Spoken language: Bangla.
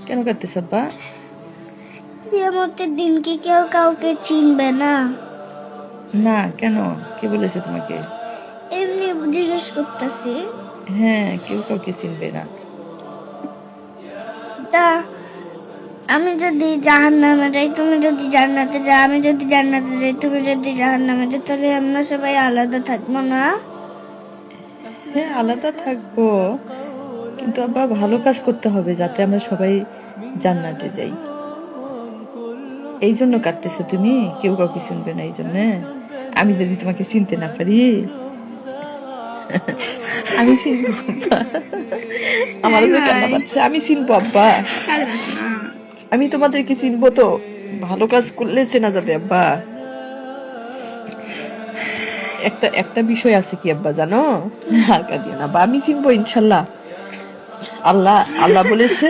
কেন কাঁদতেছ আব্বা? কিয়ামতের দিন কি কেউ কাউকে চিনবে না? না, কেন? কে বলেছে তোমাকে? এমনি জিজ্ঞেস করতেছি। হ্যাঁ, কেউ কাউকে চিনবে না। তা আমি যদি জাহান্নামে যাই, তুমি যদি জান্নাতে যাও, আমি যদি জান্নাতে যাই, তুমি যদি জাহান্নামে যাও, তাহলে আমরা সবাই আলাদা থাকবো না? হ্যাঁ, আলাদা থাকবো, কিন্তু আব্বা ভালো কাজ করতে হবে যাতে আমরা সবাই জান্নাতে যাই। এই জন্য কাঁদতেছো তুমি? কেউ কাউকে চিনবে না এই জন্য? আমি যদি তোমাকে চিনতে না পারি? আমি চিনবো আব্বা। আমারও যে কান্না পাচ্ছে, আমি চিনবো আব্বা। আমি তোমাদেরকে চিনবো তো। ভালো কাজ করলে চেনা যাবে আব্বা। একটা একটা বিষয় আছে কি আব্বা জানো? আর কাঁদিও না আব্বা, আমি চিনবো ইনশাল্লাহ। আল্লাহ আল্লাহ বলেছে